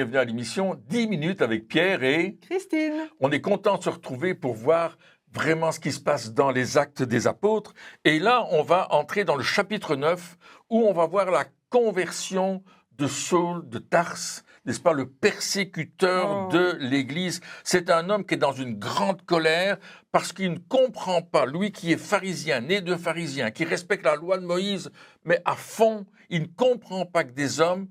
bienvenue à l'émission 10 minutes avec Pierre et Christine. On est content de se retrouver pour voir vraiment ce qui se passe dans les actes des apôtres. Et là, on va entrer dans le chapitre 9 où on va voir la conversion de Saul de Tarse, n'est-ce pas, le persécuteur de l'Église. C'est un homme qui est dans une grande colère parce qu'il ne comprend pas, lui qui est pharisien, né de pharisien, qui respecte la loi de Moïse, mais à fond, il ne comprend pas que des hommes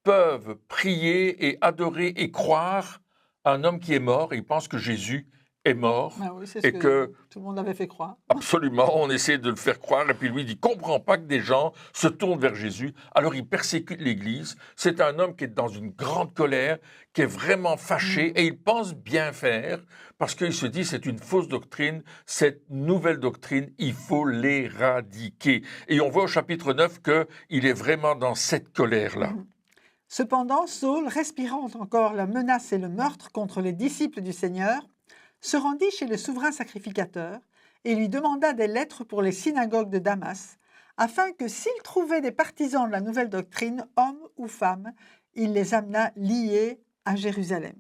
peuvent prier et adorer et croire à un homme qui est mort. Et il pense que Jésus est mort. Ah oui, c'est ce et que tout le monde avait fait croire. Absolument, on essaie de le faire croire. Et puis lui, il ne comprend pas que des gens se tournent vers Jésus. Alors il persécute l'Église. C'est un homme qui est dans une grande colère, qui est vraiment fâché. Et il pense bien faire parce qu'il se dit c'est une fausse doctrine. Cette nouvelle doctrine, il faut l'éradiquer. Et on voit au chapitre 9 qu'il est vraiment dans cette colère-là. Cependant, Saul, respirant encore la menace et le meurtre contre les disciples du Seigneur, se rendit chez le souverain sacrificateur et lui demanda des lettres pour les synagogues de Damas, afin que s'il trouvait des partisans de la nouvelle doctrine, hommes ou femmes, il les amenât liés à Jérusalem.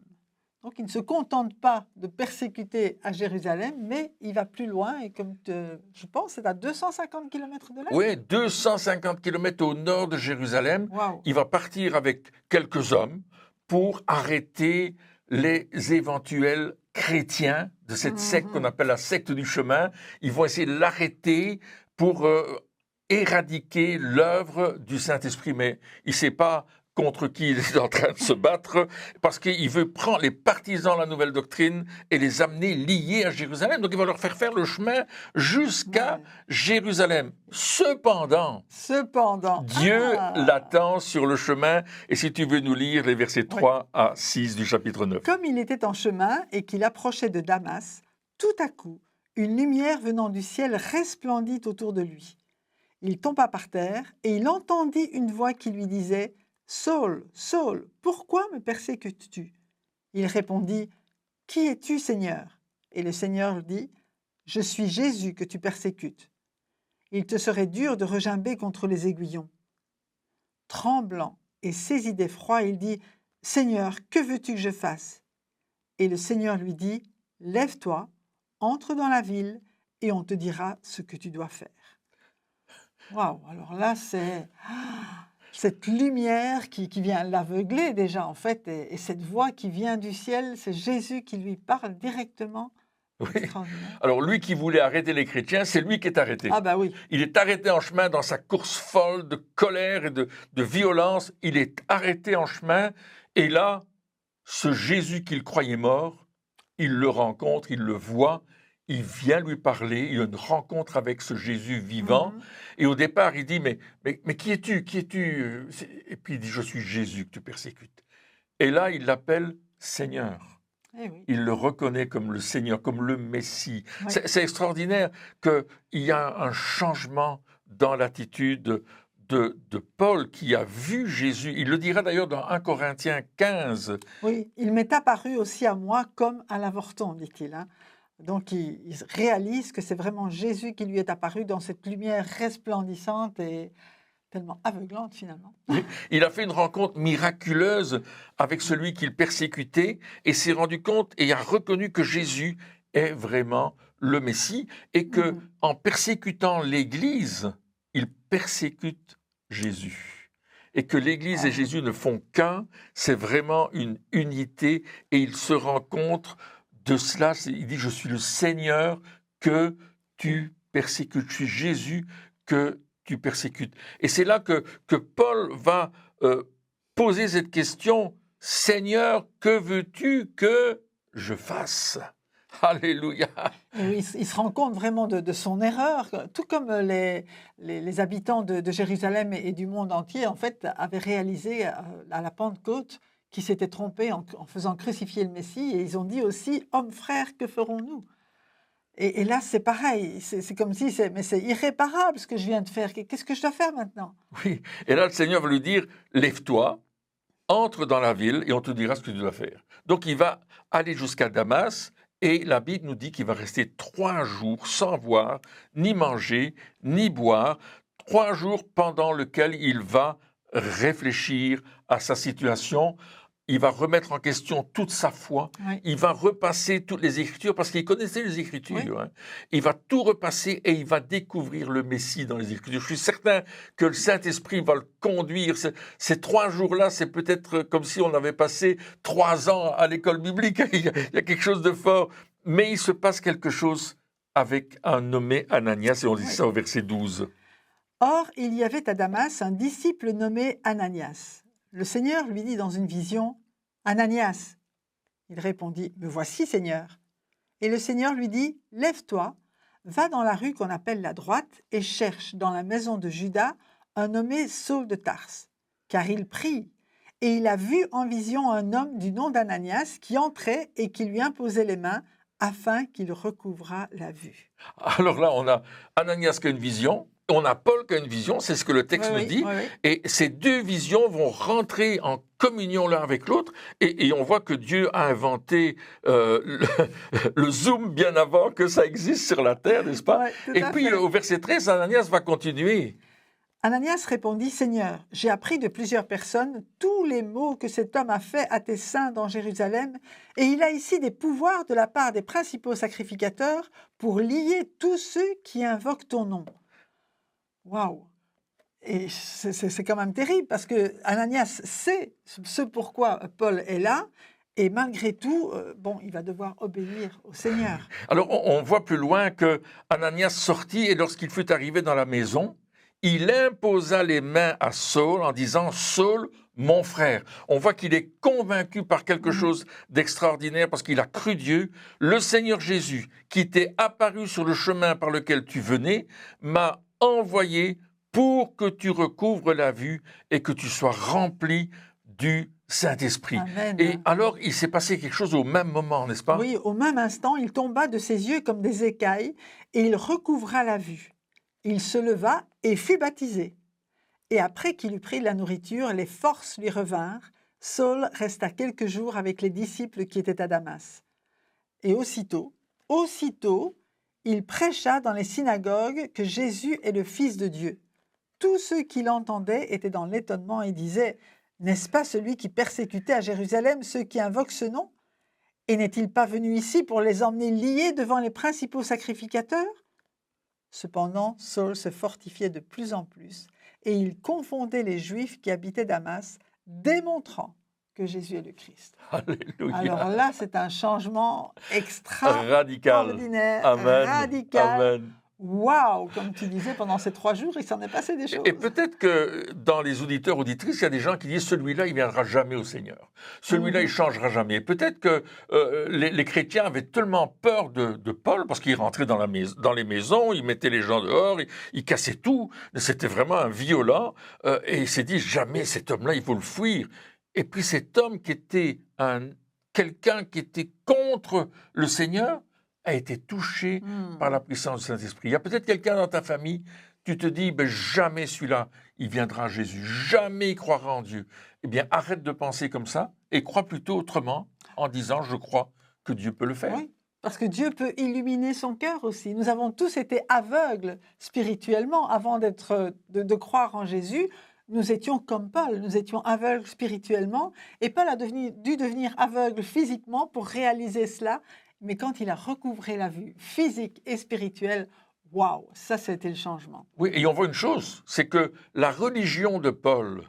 Donc il ne se contente pas de persécuter à Jérusalem, mais il va plus loin, et comme je pense, c'est à 250 km de là. Oui, 250 km au nord de Jérusalem. Wow. Il va partir avec quelques hommes pour arrêter les éventuels chrétiens de cette secte qu'on appelle la secte du chemin. Ils vont essayer de l'arrêter pour éradiquer l'œuvre du Saint-Esprit. Mais il ne sait pas contre qui il est en train de se battre, parce qu'il veut prendre les partisans de la nouvelle doctrine et les amener liés à Jérusalem. Donc il va leur faire le chemin jusqu'à Jérusalem. Cependant, Dieu l'attend sur le chemin. Et si tu veux nous lire les versets 3 à 6 du chapitre 9. Comme il était en chemin et qu'il approchait de Damas, tout à coup, une lumière venant du ciel resplendit autour de lui. Il tomba par terre et il entendit une voix qui lui disait « Saul, Saul, pourquoi me persécutes-tu » Il répondit « Qui es-tu, Seigneur » Et le Seigneur dit « Je suis Jésus que tu persécutes. Il te serait dur de regimber contre les aiguillons. » Tremblant et saisi d'effroi, il dit « Seigneur, que veux-tu que je fasse » Et le Seigneur lui dit « Lève-toi, entre dans la ville et on te dira ce que tu dois faire. » Waouh, alors là, c'est cette lumière qui vient l'aveugler déjà, en fait, et cette voix qui vient du ciel, c'est Jésus qui lui parle directement. Oui. Alors lui qui voulait arrêter les chrétiens, c'est lui qui est arrêté. Ah bah oui. Il est arrêté en chemin dans sa course folle de colère et de violence. Il est arrêté en chemin et là, ce Jésus qu'il croyait mort, il le rencontre, il le voit, il vient lui parler, il a une rencontre avec ce Jésus vivant. Et au départ, il dit, mais qui es-tu ? Qui es-tu ? Et puis il dit, je suis Jésus que tu persécutes. Et là, il l'appelle Seigneur. Eh oui. Il le reconnaît comme le Seigneur, comme le Messie. Oui. C'est extraordinaire qu'il y a un changement dans l'attitude de Paul qui a vu Jésus. Il le dira d'ailleurs dans 1 Corinthiens 15. Oui, il m'est apparu aussi à moi comme à l'avorton, dit-il. Donc il réalise que c'est vraiment Jésus qui lui est apparu dans cette lumière resplendissante et tellement aveuglante finalement. Il a fait une rencontre miraculeuse avec celui qu'il persécutait et s'est rendu compte et a reconnu que Jésus est vraiment le Messie et que en persécutant l'Église, il persécute Jésus. Et que l'Église et Jésus ne font qu'un, c'est vraiment une unité et ils se rencontrent. De cela, il dit, je suis le Seigneur que tu persécutes. Je suis Jésus que tu persécutes. Et c'est là que Paul va poser cette question, Seigneur, que veux-tu que je fasse ? Alléluia. Il se rend compte vraiment de son erreur, tout comme les habitants de Jérusalem et du monde entier, en fait, avaient réalisé à la Pentecôte qui s'étaient trompés en faisant crucifier le Messie, et ils ont dit aussi « Hommes frères, que ferons-nous » et là, c'est pareil, c'est comme si c'est irréparable ce que je viens de faire, qu'est-ce que je dois faire maintenant ? Oui, et là, le Seigneur va lui dire « Lève-toi, entre dans la ville et on te dira ce que tu dois faire. » Donc, il va aller jusqu'à Damas, et la Bible nous dit qu'il va rester 3 jours sans voir, ni manger, ni boire, 3 jours pendant lesquels il va réfléchir à sa situation, il va remettre en question toute sa foi, Oui. il va repasser toutes les Écritures, parce qu'il connaissait les Écritures. Oui. Hein. Il va tout repasser et il va découvrir le Messie dans les Écritures. Je suis certain que le Saint-Esprit va le conduire. Ces 3 jours-là, c'est peut-être comme si on avait passé 3 ans à l'école biblique. Il y a quelque chose de fort. Mais il se passe quelque chose avec un nommé Ananias, et on dit Oui. ça au verset 12. Or, il y avait à Damas un disciple nommé Ananias. Le Seigneur lui dit dans une vision, « Ananias !» Il répondit, « Me voici, Seigneur. » Et le Seigneur lui dit, « Lève-toi, va dans la rue qu'on appelle la droite et cherche dans la maison de Judas un nommé Saul de Tarse, car il prie. Et il a vu en vision un homme du nom d'Ananias qui entrait et qui lui imposait les mains afin qu'il recouvrât la vue. » Alors là, on a Ananias qui a une vision, on a Paul qui a une vision, c'est ce que le texte Oui, nous oui, dit, oui, oui. et ces 2 visions vont rentrer en communion l'un avec l'autre, et on voit que Dieu a inventé le Zoom bien avant que ça existe sur la terre, n'est-ce pas? Ouais, tout Et à puis fait. au verset 13, Ananias va continuer. Ananias répondit, « Seigneur, j'ai appris de plusieurs personnes tous les maux que cet homme a fait à tes saints dans Jérusalem, et il a ici des pouvoirs de la part des principaux sacrificateurs pour lier tous ceux qui invoquent ton nom. » Waouh! Et c'est quand même terrible, parce que Ananias sait ce pourquoi Paul est là, et malgré tout, bon, il va devoir obéir au Seigneur. Alors on voit plus loin que Ananias sortit, et lorsqu'il fut arrivé dans la maison, il imposa les mains à Saul en disant « Saul, mon frère ». On voit qu'il est convaincu par quelque chose d'extraordinaire parce qu'il a cru Dieu. Le Seigneur Jésus, qui t'est apparu sur le chemin par lequel tu venais, m'a envoyé pour que tu recouvres la vue et que tu sois rempli du Saint-Esprit. Amen. Et alors, il s'est passé quelque chose au même moment, n'est-ce pas? Oui, au même instant, il tomba de ses yeux comme des écailles, et il recouvra la vue. Il se leva et fut baptisé. Et après qu'il eut pris de la nourriture, les forces lui revinrent. Saul resta quelques jours avec les disciples qui étaient à Damas. Et aussitôt, il prêcha dans les synagogues que Jésus est le Fils de Dieu. Tous ceux qui l'entendaient étaient dans l'étonnement et disaient, « N'est-ce pas celui qui persécutait à Jérusalem ceux qui invoquent ce nom? Et n'est-il pas venu ici pour les emmener liés devant les principaux sacrificateurs ?» Cependant, Saul se fortifiait de plus en plus, et il confondait les Juifs qui habitaient Damas, démontrant que Jésus est le Christ. Alléluia. Alors là, c'est un changement Radical. extraordinaire, Amen. radical. Amen. Waouh, comme tu disais, pendant ces 3 jours, il s'en est passé des choses. Et peut-être que dans les auditeurs, auditrices, il y a des gens qui disent « celui-là, il ne viendra jamais au Seigneur. Celui-là, il ne changera jamais. » Peut-être que les chrétiens avaient tellement peur de Paul, parce qu'il rentrait dans les maisons, il mettait les gens dehors, il cassait tout. C'était vraiment un violent. Et il s'est dit « jamais cet homme-là, il faut le fuir. » Et puis cet homme qui était quelqu'un qui était contre le Seigneur, a été touché par la puissance du Saint-Esprit. Il y a peut-être quelqu'un dans ta famille, tu te dis, ben, jamais celui-là, il viendra à Jésus, jamais il croira en Dieu. Eh bien, arrête de penser comme ça et crois plutôt autrement en disant, je crois que Dieu peut le faire. Oui, parce que Dieu peut illuminer son cœur aussi. Nous avons tous été aveugles spirituellement avant de croire en Jésus. Nous étions comme Paul, nous étions aveugles spirituellement, et Paul a dû devenir aveugle physiquement pour réaliser cela. Mais quand il a recouvré la vue physique et spirituelle, waouh, ça c'était le changement. Oui, et on voit une chose, c'est que la religion de Paul,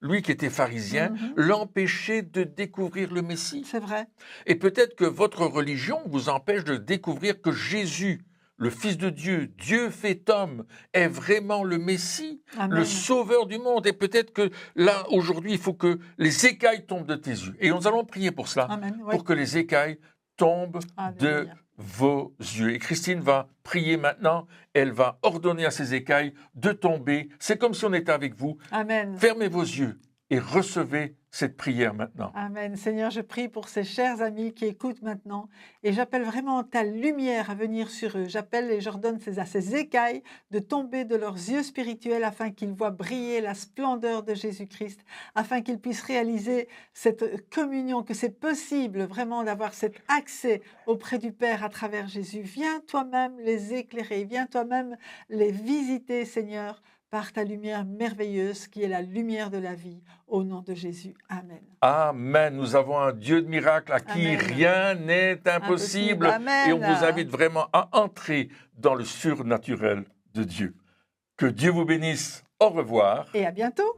lui qui était pharisien, l'empêchait de découvrir le Messie. C'est vrai. Et peut-être que votre religion vous empêche de découvrir que Jésus, le Fils de Dieu, Dieu fait homme, est vraiment le Messie, Amen. le Sauveur du monde. Et peut-être que là, aujourd'hui, il faut que les écailles tombent de tes yeux. Et nous allons prier pour cela, Amen, oui. pour que les écailles tombent de Alléluia. vos yeux. Et Christine va prier maintenant, elle va ordonner à ces écailles de tomber. C'est comme si on était avec vous. Amen. Fermez vos yeux et recevez cette prière maintenant. Amen. Seigneur, je prie pour ces chers amis qui écoutent maintenant et j'appelle vraiment ta lumière à venir sur eux. J'appelle et j'ordonne à ces écailles de tomber de leurs yeux spirituels afin qu'ils voient briller la splendeur de Jésus-Christ, afin qu'ils puissent réaliser cette communion, que c'est possible vraiment d'avoir cet accès auprès du Père à travers Jésus. Viens toi-même les éclairer, viens toi-même les visiter, Seigneur, par ta lumière merveilleuse qui est la lumière de la vie. Au nom de Jésus. Amen. Amen. Nous avons un Dieu de miracle à qui Amen. rien n'est impossible. Amen. Et on vous invite vraiment à entrer dans le surnaturel de Dieu. Que Dieu vous bénisse. Au revoir. Et à bientôt.